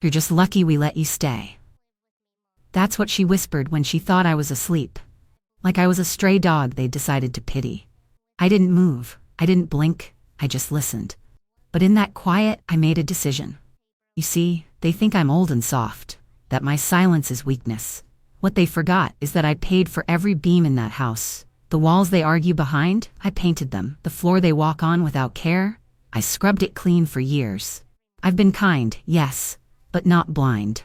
You're just lucky we let you stay." That's what she whispered when she thought I was asleep. Like I was a stray dog they'd decided to pity. I didn't move. I didn't blink. I just listened. But in that quiet, I made a decision. You see, they think I'm old and soft, that my silence is weakness. What they forgot is that I paid for every beam in that house. The walls they argue behind, I painted them. The floor they walk on without care, I scrubbed it clean for years. I've been kind, yes, but not blind.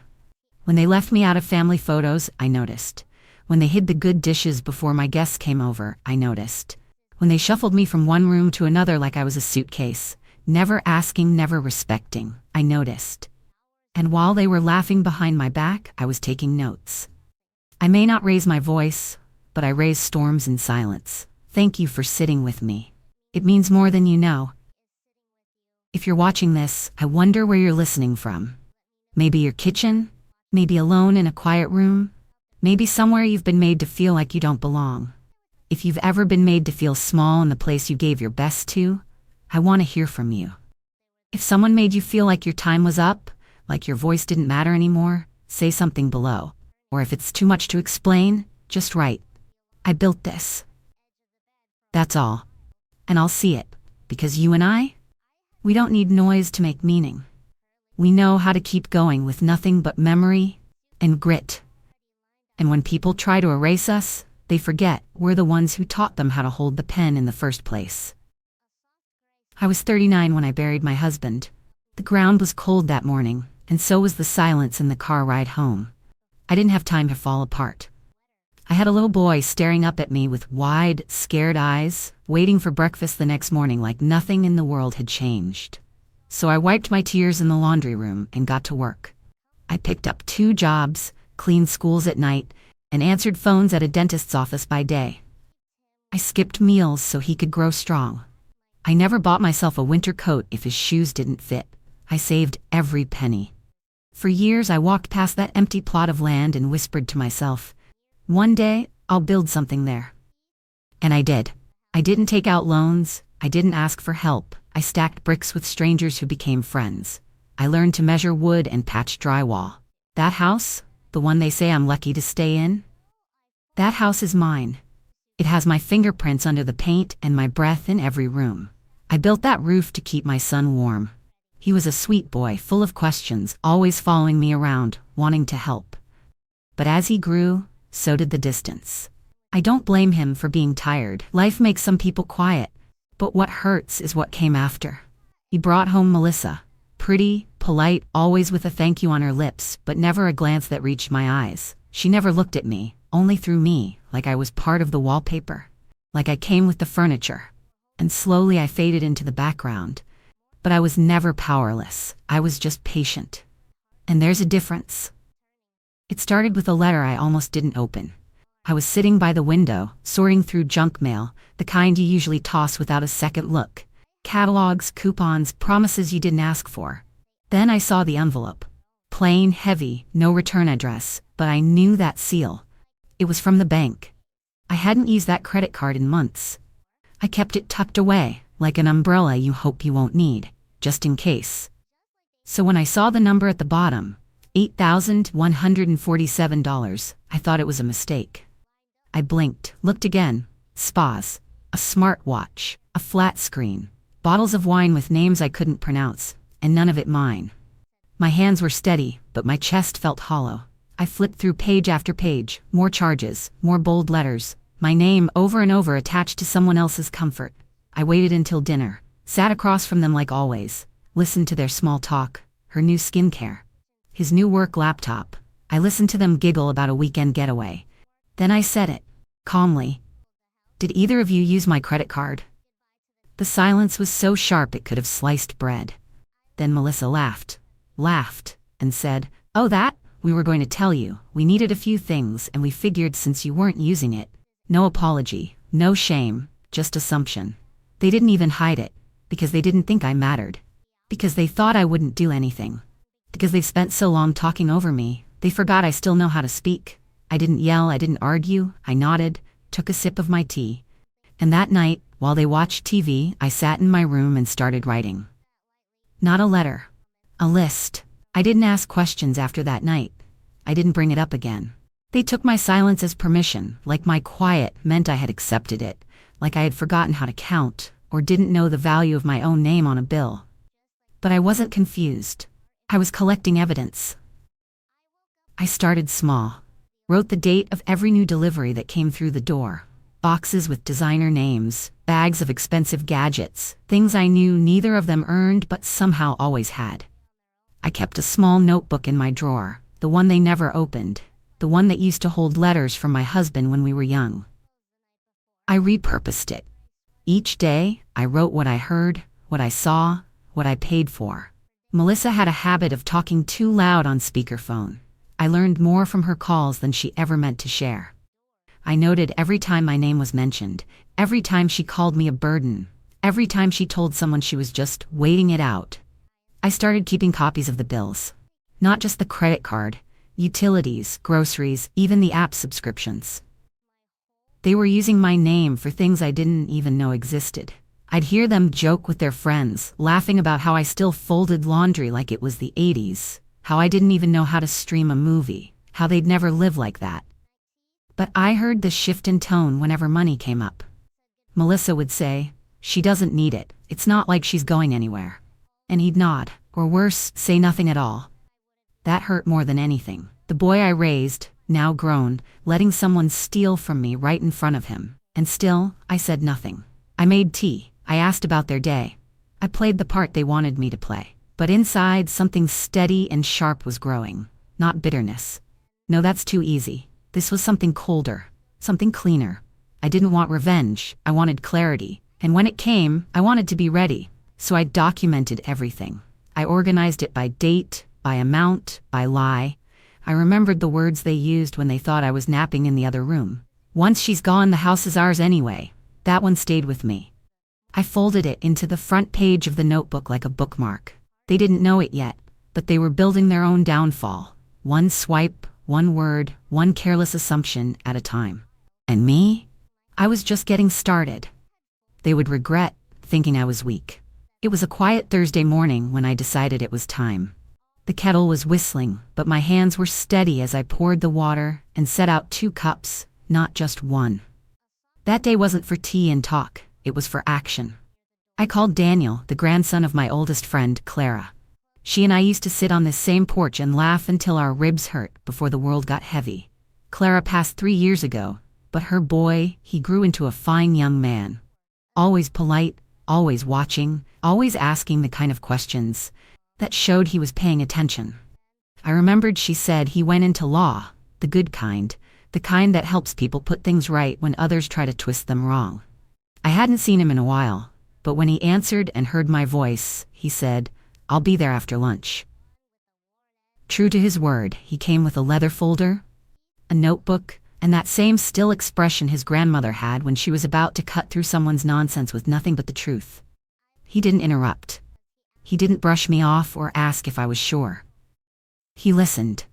When they left me out of family photos, I noticed. When they hid the good dishes before my guests came over, I noticed. When they shuffled me from one room to another like I was a suitcase, never asking, never respecting, I noticed. And while they were laughing behind my back, I was taking notes. I may not raise my voice, but I raise storms in silence. Thank you for sitting with me. It means more than you know. If you're watching this, I wonder where you're listening from. Maybe your kitchen? Maybe alone in a quiet room? Maybe somewhere you've been made to feel like you don't belong. If you've ever been made to feel small in the place you gave your best to, I want to hear from you. If someone made you feel like your time was up, like your voice didn't matter anymore, say something below. Or if it's too much to explain, just write. I built this. That's all. And I'll see it, because you and I, we don't need noise to make meaning. We know how to keep going with nothing but memory and grit. And when people try to erase us, they forget we're the ones who taught them how to hold the pen in the first place. I was 39 when I buried my husband. The ground was cold that morning, and so was the silence in the car ride home. I didn't have time to fall apart. I had a little boy staring up at me with wide, scared eyes, waiting for breakfast the next morning like nothing in the world had changed. So I wiped my tears in the laundry room and got to work. I picked up 2 jobs, cleaned schools at night, and answered phones at a dentist's office by day. I skipped meals so he could grow strong. I never bought myself a winter coat if his shoes didn't fit. I saved every penny. For years I walked past that empty plot of land and whispered to myself, one day I'll build something there. And I did. I didn't take out loans. I didn't ask for help. I stacked bricks with strangers who became friends. I learned to measure wood and patch drywall. That house, the one they say I'm lucky to stay in, that house is mine. It has my fingerprints under the paint and my breath in every room. I built that roof to keep my son warm. He was a sweet boy, full of questions, always following me around, wanting to help. But as he grew, so did the distance. I don't blame him for being tired. Life makes some people quiet, but what hurts is what came after. He brought home Melissa. Pretty, polite, always with a thank you on her lips, but never a glance that reached my eyes. She never looked at me, only through me, like I was part of the wallpaper. Like I came with the furniture. And slowly I faded into the background. But I was never powerless. I was just patient. And there's a difference. It started with a letter I almost didn't open. I was sitting by the window, sorting through junk mail, the kind you usually toss without a second look. Catalogs, coupons, promises you didn't ask for. Then I saw the envelope. Plain, heavy, no return address, but I knew that seal. It was from the bank. I hadn't used that credit card in months. I kept it tucked away, like an umbrella you hope you won't need, just in case. So when I saw the number at the bottom, $8,147, I thought it was a mistake. I blinked, looked again. Spas, a smartwatch, a flat screen, bottles of wine with names I couldn't pronounce, and none of it mine. My hands were steady, but my chest felt hollow. I flipped through page after page, more charges, more bold letters, my name over and over attached to someone else's comfort. I waited until dinner, sat across from them like always, listened to their small talk, her new skincare, his new work laptop. I listened to them giggle about a weekend getaway. Then I said it, calmly. Did either of you use my credit card? The silence was so sharp it could have sliced bread. Then Melissa laughed, and said, oh that? We were going to tell you. We needed a few things and we figured since you weren't using it. No apology, no shame, just assumption. They didn't even hide it, because they didn't think I mattered. Because they thought I wouldn't do anything. Because they've spent so long talking over me, they forgot I still know how to speak. I didn't yell, I didn't argue, I nodded, took a sip of my tea. And that night, while they watched TV, I sat in my room and started writing. Not a letter. A list. I didn't ask questions after that night. I didn't bring it up again. They took my silence as permission, like my quiet meant I had accepted it, like I had forgotten how to count, or didn't know the value of my own name on a bill. But I wasn't confused. I was collecting evidence. I started small. Wrote the date of every new delivery that came through the door. Boxes with designer names, bags of expensive gadgets, things I knew neither of them earned but somehow always had. I kept a small notebook in my drawer, the one they never opened, the one that used to hold letters from my husband when we were young. I repurposed it. Each day, I wrote what I heard, what I saw, what I paid for. Melissa had a habit of talking too loud on speakerphone. I learned more from her calls than she ever meant to share. I noted every time my name was mentioned, every time she called me a burden, every time she told someone she was just waiting it out. I started keeping copies of the bills. Not just the credit card, utilities, groceries, even the app subscriptions. They were using my name for things I didn't even know existed. I'd hear them joke with their friends, laughing about how I still folded laundry like it was the 80s, how I didn't even know how to stream a movie, how they'd never live like that. But I heard the shift in tone whenever money came up. Melissa would say, "She doesn't need it, it's not like she's going anywhere." And he'd nod, or worse, say nothing at all. That hurt more than anything. The boy I raised, now grown, letting someone steal from me right in front of him. And still, I said nothing. I made tea. I asked about their day. I played the part they wanted me to play. But inside, something steady and sharp was growing. Not bitterness. No, that's too easy. This was something colder. Something cleaner. I didn't want revenge. I wanted clarity. And when it came, I wanted to be ready. So I documented everything. I organized it by date, by amount, by lie. I remembered the words they used when they thought I was napping in the other room. "Once she's gone, the house is ours anyway." That one stayed with me. I folded it into the front page of the notebook like a bookmark. They didn't know it yet, but they were building their own downfall. One swipe, one word, one careless assumption at a time. And me? I was just getting started. They would regret thinking I was weak. It was a quiet Thursday morning when I decided it was time. The kettle was whistling, but my hands were steady as I poured the water and set out 2 cups, not just one. That day wasn't for tea and talk, it was for action. I called Daniel, the grandson of my oldest friend, Clara. She and I used to sit on this same porch and laugh until our ribs hurt before the world got heavy. Clara passed 3 years ago, but her boy, he grew into a fine young man. Always polite, always watching, always asking the kind of questions that showed he was paying attention. I remembered she said he went into law, the good kind, the kind that helps people put things right when others try to twist them wrong. I hadn't seen him in a while, but when he answered and heard my voice, he said, "I'll be there after lunch." True to his word, he came with a leather folder, a notebook, and that same still expression his grandmother had when she was about to cut through someone's nonsense with nothing but the truth. He didn't interrupt. He didn't brush me off or ask if I was sure. He listened.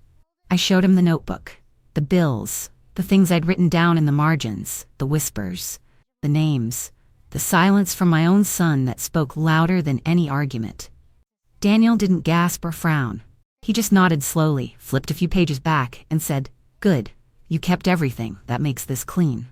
I showed him the notebook, the bills, the things I'd written down in the margins, the whispers, the names, the silence from my own son that spoke louder than any argument. Daniel didn't gasp or frown. He just nodded slowly, flipped a few pages back, and said, "Good. You kept everything. That makes this clean."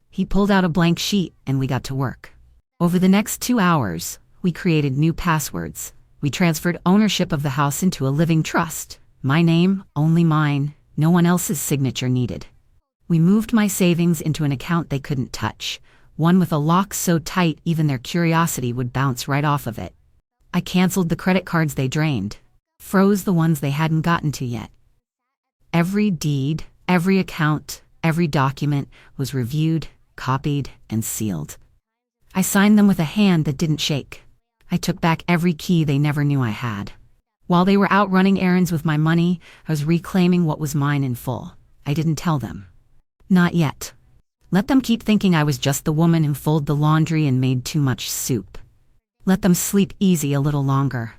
He pulled out a blank sheet, and we got to work. Over the next 2 hours, we created new passwords. We transferred ownership of the house into a living trust. My name, only mine, no one else's signature needed. We moved my savings into an account they couldn't touch, one with a lock so tight even their curiosity would bounce right off of it. I canceled the credit cards they drained, froze the ones they hadn't gotten to yet. Every deed, every account, every document was reviewed, copied, and sealed. I signed them with a hand that didn't shake. I took back every key they never knew I had. While they were out running errands with my money, I was reclaiming what was mine in full. I didn't tell them. Not yet. Let them keep thinking I was just the woman who folded the laundry and made too much soup. Let them sleep easy a little longer.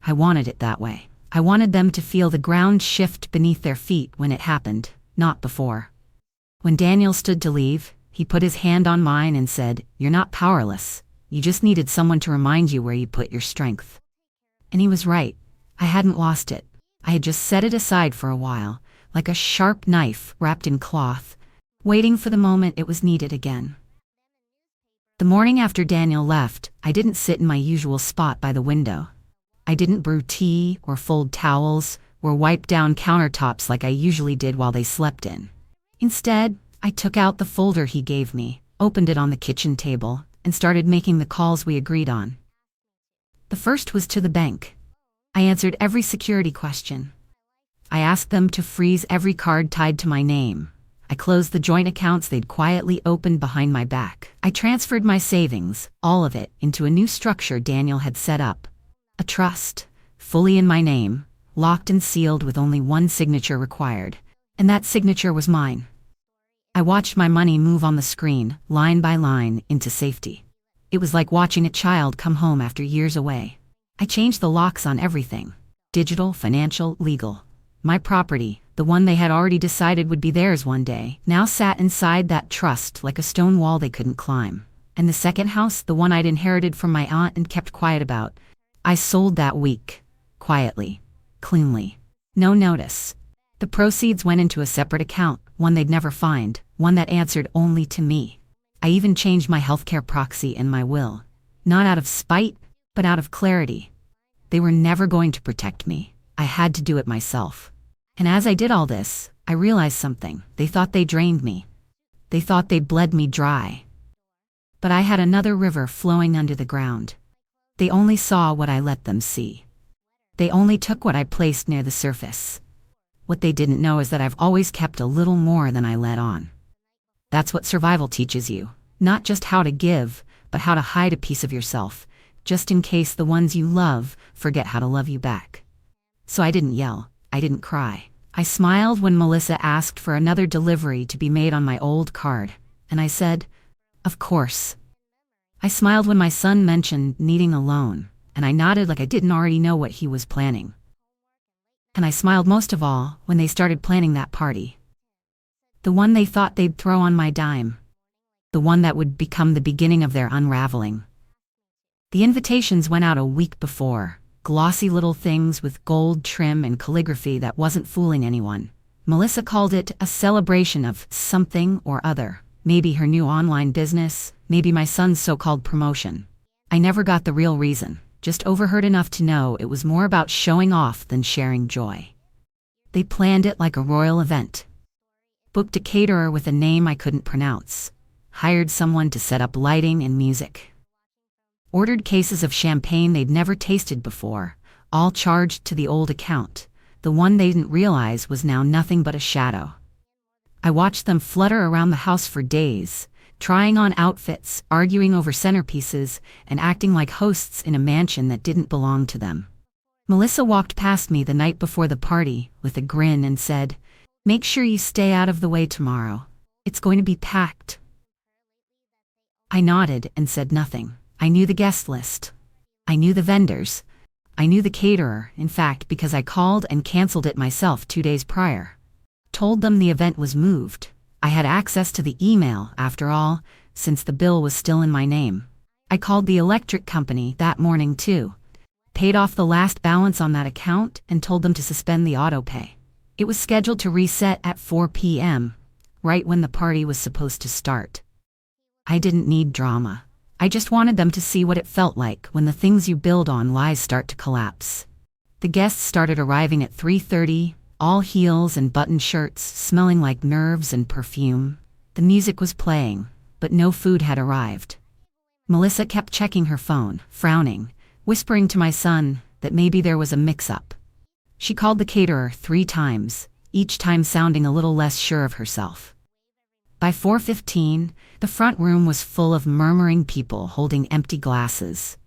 I wanted it that way. I wanted them to feel the ground shift beneath their feet when it happened, not before. When Daniel stood to leave, he put his hand on mine and said, "You're not powerless. You just needed someone to remind you where you put your strength." And he was right. I hadn't lost it. I had just set it aside for a while, like a sharp knife wrapped in cloth, waiting for the moment it was needed again. The morning after Daniel left, I didn't sit in my usual spot by the window. I didn't brew tea or fold towels or wipe down countertops like I usually did while they slept in. Instead, I took out the folder he gave me, opened it on the kitchen table, and started making the calls we agreed on. The first was to the bank. I answered every security question. I asked them to freeze every card tied to my name. I closed the joint accounts they'd quietly opened behind my back. I transferred my savings, all of it, into a new structure Daniel had set up. A trust, fully in my name, locked and sealed with only one signature required. And that signature was mine. I watched my money move on the screen, line by line, into safety. It was like watching a child come home after years away. I changed the locks on everything. Digital, financial, legal. My property, the one they had already decided would be theirs one day, now sat inside that trust like a stone wall they couldn't climb. And the second house, the one I'd inherited from my aunt and kept quiet about, I sold that week. Quietly. Cleanly. No notice. The proceeds went into a separate account, one they'd never find, one that answered only to me. I even changed my healthcare proxy and my will. Not out of spite, but out of clarity. They were never going to protect me. I had to do it myself. And as I did all this, I realized something. They thought they drained me. They thought they bled me dry. But I had another river flowing under the ground. They only saw what I let them see. They only took what I placed near the surface. What they didn't know is that I've always kept a little more than I let on. That's what survival teaches you. Not just how to give, but how to hide a piece of yourself, just in case the ones you love forget how to love you back. So I didn't yell. I didn't cry. I smiled when Melissa asked for another delivery to be made on my old card, and I said, "Of course." I smiled when my son mentioned needing a loan, and I nodded like I didn't already know what he was planning. And I smiled most of all when they started planning that party. The one they thought they'd throw on my dime. The one that would become the beginning of their unraveling. The invitations went out a week before. Glossy little things with gold trim and calligraphy that wasn't fooling anyone. Melissa called it a celebration of something or other. Maybe her new online business, maybe my son's so-called promotion. I never got the real reason, just overheard enough to know it was more about showing off than sharing joy. They planned it like a royal event. Booked a caterer with a name I couldn't pronounce. Hired someone to set up lighting and music. Ordered cases of champagne they'd never tasted before, all charged to the old account. The one they didn't realize was now nothing but a shadow. I watched them flutter around the house for days, trying on outfits, arguing over centerpieces, and acting like hosts in a mansion that didn't belong to them. Melissa walked past me the night before the party with a grin and said, "Make sure you stay out of the way tomorrow. It's going to be packed." I nodded and said nothing. I knew the guest list. I knew the vendors. I knew the caterer, in fact, because I called and canceled it myself 2 days prior. Told them the event was moved. I had access to the email, after all, since the bill was still in my name. I called the electric company that morning too. Paid off the last balance on that account and told them to suspend the auto pay. It was scheduled to reset at 4 p.m., right when the party was supposed to start. I didn't need drama. I just wanted them to see what it felt like when the things you build on lies start to collapse. The guests started arriving at 3:30, all heels and button shirts, smelling like nerves and perfume. The music was playing, but no food had arrived. Melissa kept checking her phone, frowning, whispering to my son that maybe there was a mix-up. She called the caterer 3 times, each time sounding a little less sure of herself. By 4:15, the front room was full of murmuring people holding empty glasses.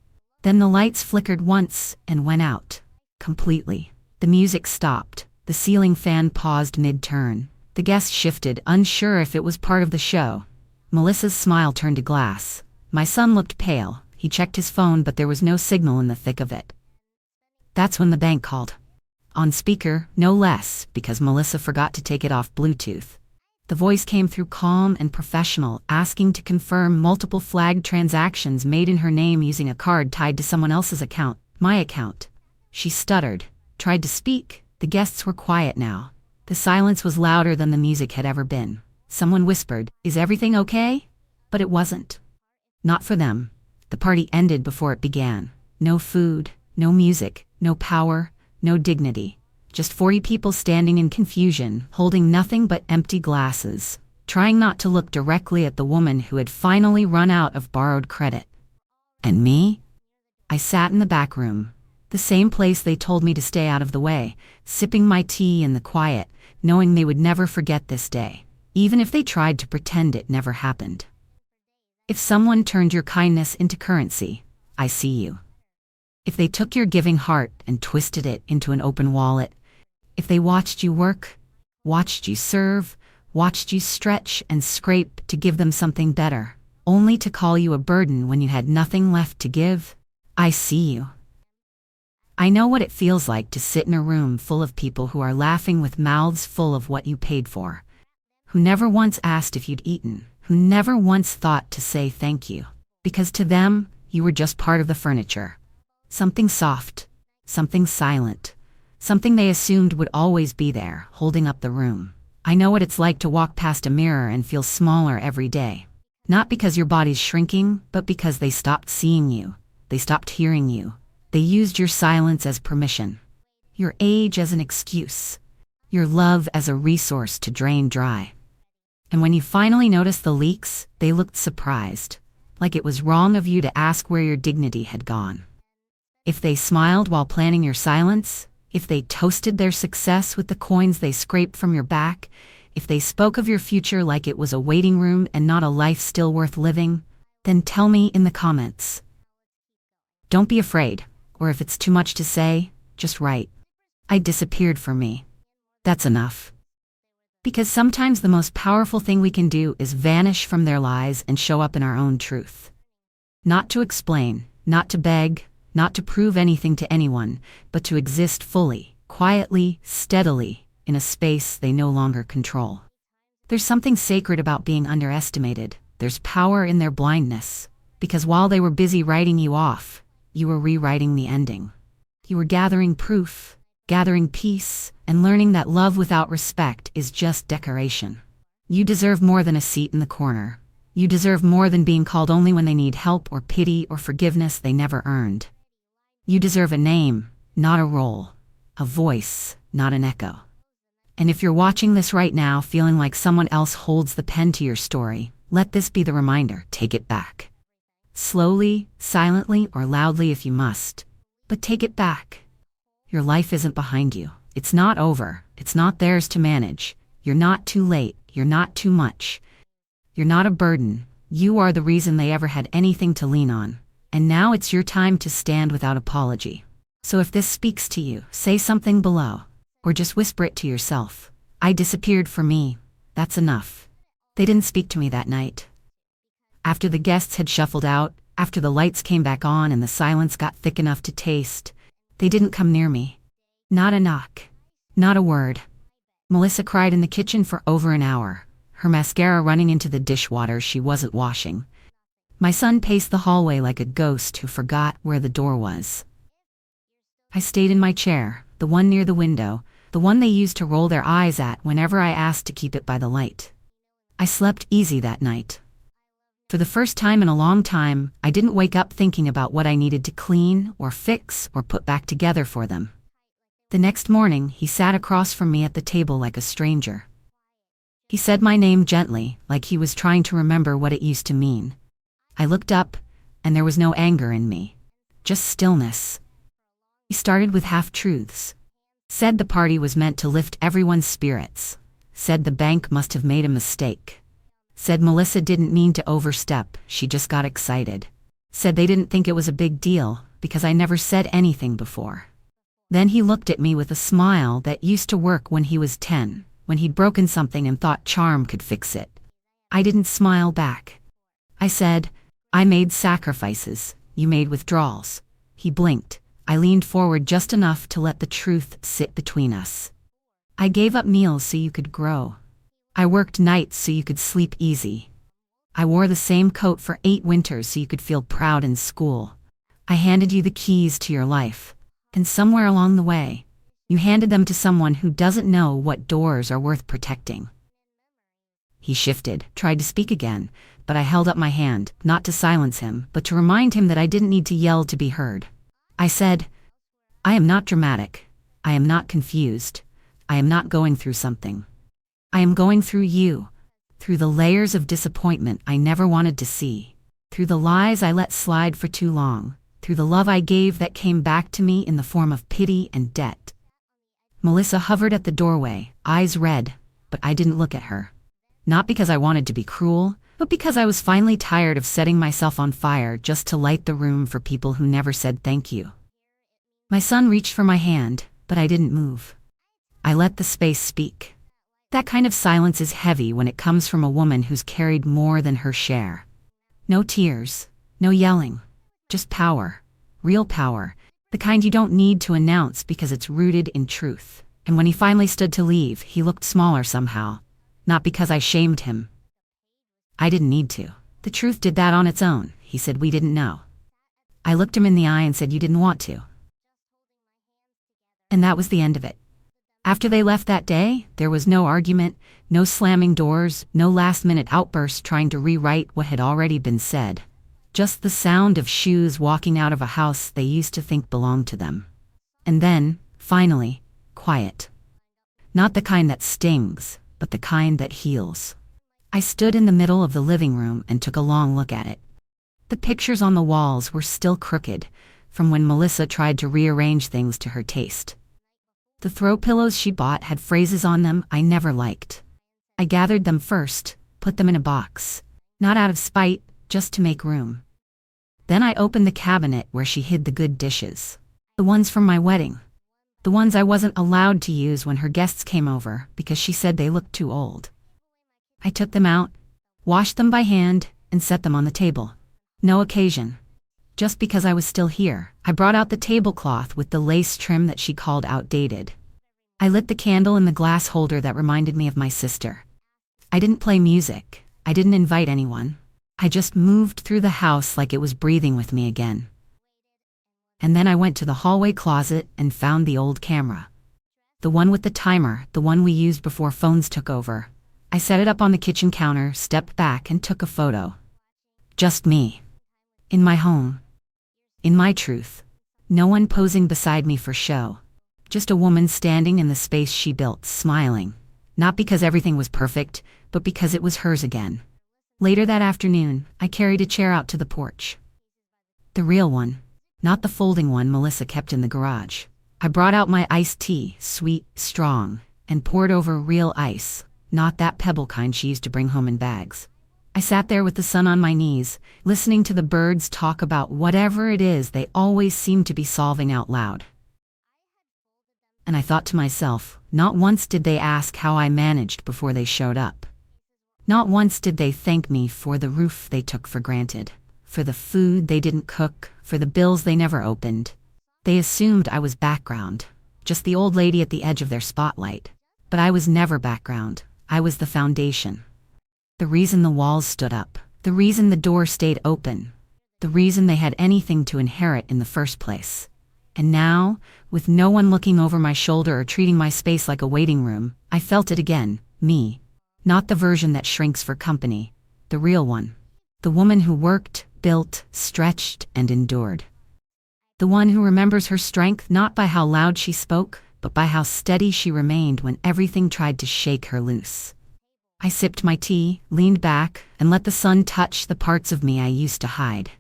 Then the lights flickered once and went out. Completely. The music stopped. The ceiling fan paused mid-turn. The guests shifted, unsure if it was part of the show. Melissa's smile turned to glass. My son looked pale. He checked his phone, but there was no signal in the thick of it. That's when the bank called. On speaker, no less, because Melissa forgot to take it off Bluetooth. The voice came through calm and professional, asking to confirm multiple flagged transactions made in her name using a card tied to someone else's account, my account. She stuttered. tried to speak. The guests were quiet now. The silence was louder than the music had ever been. Someone whispered, "Is everything okay?" But it wasn't. Not for them. The party ended before it began. No food, no music, no power, no dignity. Just 40 people standing in confusion, holding nothing but empty glasses, trying not to look directly at the woman who had finally run out of borrowed credit. And me? I sat in the back room, the same place they told me to stay out of the way, sipping my tea in the quiet, knowing they would never forget this day, even if they tried to pretend it never happened. If someone turned your kindness into currency, I see you. If they took your giving heart and twisted it into an open wallet, if they watched you work, watched you serve, watched you stretch and scrape to give them something better, only to call you a burden when you had nothing left to give, I see you. I know what it feels like to sit in a room full of people who are laughing with mouths full of what you paid for, who never once asked if you'd eaten, who never once thought to say thank you, because to them, you were just part of the furniture. Something soft, something silent, something they assumed would always be there, holding up the room. I know what it's like to walk past a mirror and feel smaller every day. Not because your body's shrinking, but because they stopped seeing you. They stopped hearing you. They used your silence as permission. Your age as an excuse. Your love as a resource to drain dry. And when you finally noticed the leaks, they looked surprised, like it was wrong of you to ask where your dignity had gone. If they smiled while planning your silence, if they toasted their success with the coins they scraped from your back, if they spoke of your future like it was a waiting room and not a life still worth living, then tell me in the comments. Don't be afraid, or if it's too much to say, just write, "I disappeared for me." That's enough. Because sometimes the most powerful thing we can do is vanish from their lies and show up in our own truth. Not to explain, not to beg, not to prove anything to anyone, but to exist fully, quietly, steadily, in a space they no longer control. There's something sacred about being underestimated. There's power in their blindness. Because while they were busy writing you off, you were rewriting the ending. You were gathering proof, gathering peace, and learning that love without respect is just decoration. You deserve more than a seat in the corner. You deserve more than being called only when they need help or pity or forgiveness they never earned. You deserve a name, not a role, a voice, not an echo. And if you're watching this right now feeling like someone else holds the pen to your story, let this be the reminder: take it back. Slowly, silently, or loudly if you must, but take it back. Your life isn't behind you. It's not over. It's not theirs to manage. You're not too late. You're not too much. You're not a burden. You are the reason they ever had anything to lean on. And now it's your time to stand without apology. So if this speaks to you, say something below, or just whisper it to yourself. I disappeared for me. That's enough. They didn't speak to me that night. After the guests had shuffled out, after the lights came back on and the silence got thick enough to taste, they didn't come near me. Not a knock. Not a word. Melissa cried in the kitchen for over an hour, her mascara running into the dishwater she wasn't washing. My son paced the hallway like a ghost who forgot where the door was. I stayed in my chair, the one near the window, the one they used to roll their eyes at whenever I asked to keep it by the light. I slept easy that night. For the first time in a long time, I didn't wake up thinking about what I needed to clean or fix or put back together for them. The next morning, he sat across from me at the table like a stranger. He said my name gently, like he was trying to remember what it used to mean. I looked up, and there was no anger in me, just stillness. He started with half-truths. Said the party was meant to lift everyone's spirits. Said the bank must have made a mistake. Said Melissa didn't mean to overstep, she just got excited. Said they didn't think it was a big deal, because I never said anything before. Then he looked at me with a smile that used to work when he was 10, when he'd broken something and thought charm could fix it. I didn't smile back. I said, I made sacrifices, you made withdrawals. He blinked. I leaned forward just enough to let the truth sit between us. I gave up meals so you could grow. I worked nights so you could sleep easy. I wore the same coat for 8 winters so you could feel proud in school. I handed you the keys to your life. And somewhere along the way, You handed them to someone who doesn't know what doors are worth protecting." He shifted, tried to speak again, but I held up my hand, not to silence him, but to remind him that I didn't need to yell to be heard. I said, "I am not dramatic. I am not confused. I am not going through something. I am going through you, through the layers of disappointment I never wanted to see, through the lies I let slide for too long, through the love I gave that came back to me in the form of pity and debt." Melissa hovered at the doorway, eyes red, but I didn't look at her. Not because I wanted to be cruel, but because I was finally tired of setting myself on fire just to light the room for people who never said thank you. My son reached for my hand, but I didn't move. I let the space speak. That kind of silence is heavy when it comes from a woman who's carried more than her share. No tears, no yelling, just power, real power, the kind you don't need to announce because it's rooted in truth. And when he finally stood to leave, he looked smaller somehow, not because I shamed him. I didn't need to. The truth did that on its own. He said we didn't know. I looked him in the eye and said you didn't want to. And that was the end of it. After they left that day, there was no argument, no slamming doors, no last-minute outburst trying to rewrite what had already been said. Just the sound of shoes walking out of a house they used to think belonged to them. And then, finally, quiet. Not the kind that stings, but the kind that heals. I stood in the middle of the living room and took a long look at it. The pictures on the walls were still crooked, from when Melissa tried to rearrange things to her taste. The throw pillows she bought had phrases on them I never liked. I gathered them first, put them in a box, not out of spite, just to make room. Then I opened the cabinet where she hid the good dishes. The ones from my wedding. The ones I wasn't allowed to use when her guests came over because she said they looked too old. I took them out, washed them by hand, and set them on the table. No occasion. Just because I was still here, I brought out the tablecloth with the lace trim that she called outdated. I lit the candle in the glass holder that reminded me of my sister. I didn't play music. I didn't invite anyone. I just moved through the house like it was breathing with me again. And then I went to the hallway closet and found the old camera. The one with the timer, the one we used before phones took over. I set it up on the kitchen counter, stepped back, and took a photo. Just me. In my home. In my truth. No one posing beside me for show. Just a woman standing in the space she built, smiling. Not because everything was perfect, but because it was hers again. Later that afternoon, I carried a chair out to the porch. The real one. Not the folding one Melissa kept in the garage. I brought out my iced tea, sweet, strong, and poured over real ice, not that pebble kind she used to bring home in bags. I sat there with the sun on my knees, listening to the birds talk about whatever it is they always seem to be solving out loud. And I thought to myself, not once did they ask how I managed before they showed up. Not once did they thank me for the roof they took for granted, for the food they didn't cook, for the bills they never opened. They assumed I was background, just the old lady at the edge of their spotlight. But I was never background. I was the foundation. The reason the walls stood up, the reason the door stayed open, the reason they had anything to inherit in the first place. And now, with no one looking over my shoulder or treating my space like a waiting room, I felt it again, me. Not the version that shrinks for company, the real one. The woman who worked, built, stretched, and endured. The one who remembers her strength not by how loud she spoke, but by how steady she remained when everything tried to shake her loose. I sipped my tea, leaned back, and let the sun touch the parts of me I used to hide.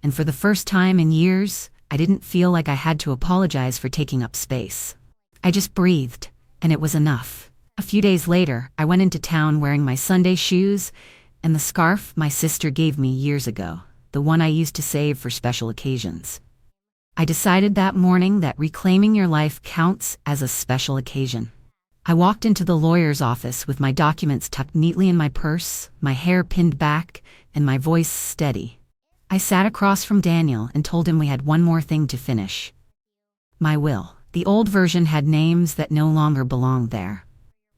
And for the first time in years, I didn't feel like I had to apologize for taking up space. I just breathed, and it was enough. A few days later, I went into town wearing my Sunday shoes and the scarf my sister gave me years ago, the one I used to save for special occasions. I decided that morning that reclaiming your life counts as a special occasion. I walked into the lawyer's office with my documents tucked neatly in my purse, my hair pinned back, and my voice steady. I sat across from Daniel and told him we had one more thing to finish. My will. The old version had names that no longer belonged there.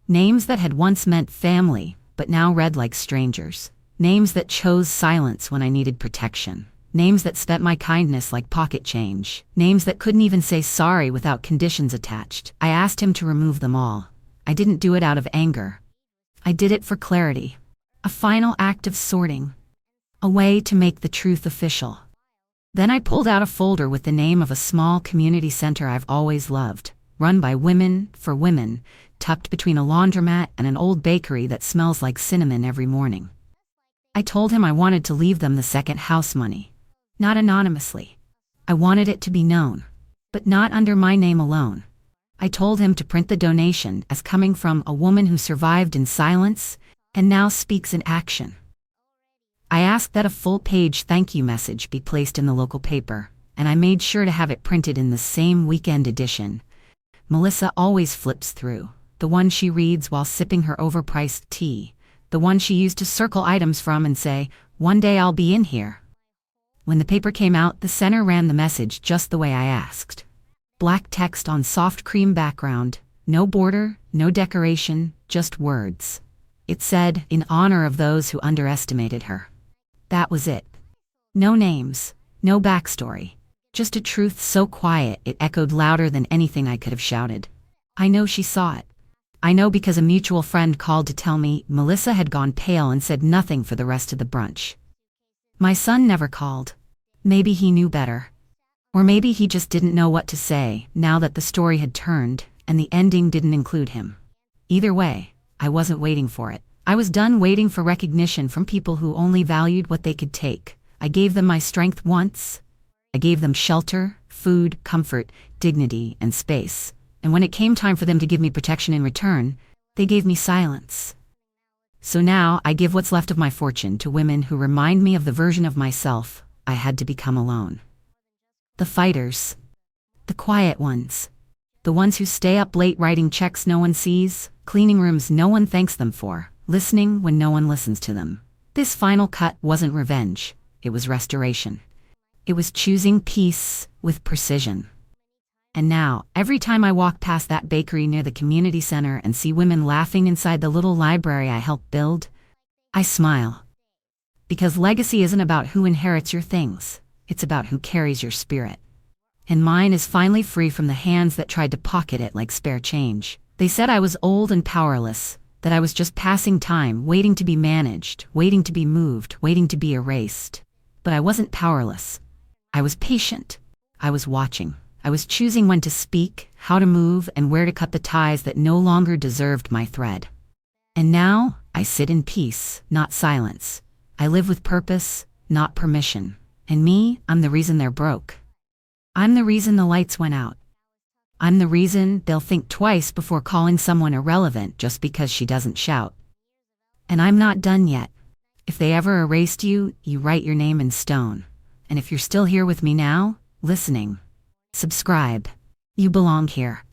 Names that had once meant family, but now read like strangers. Names that chose silence when I needed protection. Names that spent my kindness like pocket change. Names that couldn't even say sorry without conditions attached. I asked him to remove them all. I didn't do it out of anger. I did it for clarity. A final act of sorting. A way to make the truth official. Then I pulled out a folder with the name of a small community center I've always loved, run by women for women, tucked between a laundromat and an old bakery that smells like cinnamon every morning. I told him I wanted to leave them the second house money. Not anonymously. I wanted it to be known, but not under my name alone. I told him to print the donation as coming from a woman who survived in silence and now speaks in action. I asked that a full-page thank you message be placed in the local paper, and I made sure to have it printed in the same weekend edition. Melissa always flips through, the one she reads while sipping her overpriced tea, the one she used to circle items from and say, "One day I'll be in here." When the paper came out, the center ran the message just the way I asked. Black text on soft cream background, no border, no decoration, just words. It said, "In honor of those who underestimated her." That was it. No names, no backstory. Just a truth so quiet it echoed louder than anything I could have shouted. I know she saw it. I know because a mutual friend called to tell me Melissa had gone pale and said nothing for the rest of the brunch. My son never called. Maybe he knew better. Or maybe he just didn't know what to say now that the story had turned and the ending didn't include him. Either way, I wasn't waiting for it. I was done waiting for recognition from people who only valued what they could take. I gave them my strength once. I gave them shelter, food, comfort, dignity, and space. And when it came time for them to give me protection in return, they gave me silence. So now I give what's left of my fortune to women who remind me of the version of myself I had to become alone. The fighters. The quiet ones. The ones who stay up late writing checks no one sees, cleaning rooms no one thanks them for, listening when no one listens to them. This final cut wasn't revenge. It was restoration. It was choosing peace with precision. And now, every time I walk past that bakery near the community center and see women laughing inside the little library I helped build, I smile. Because legacy isn't about who inherits your things. It's about who carries your spirit. And mine is finally free from the hands that tried to pocket it like spare change. They said I was old and powerless, that I was just passing time, waiting to be managed, waiting to be moved, waiting to be erased. But I wasn't powerless. I was patient. I was watching. I was choosing when to speak, how to move, and where to cut the ties that no longer deserved my thread. And now, I sit in peace, not silence. I live with purpose, not permission. And me, I'm the reason they're broke. I'm the reason the lights went out. I'm the reason they'll think twice before calling someone irrelevant just because she doesn't shout. And I'm not done yet. If they ever erased you, you write your name in stone. And if you're still here with me now, listening, subscribe. You belong here.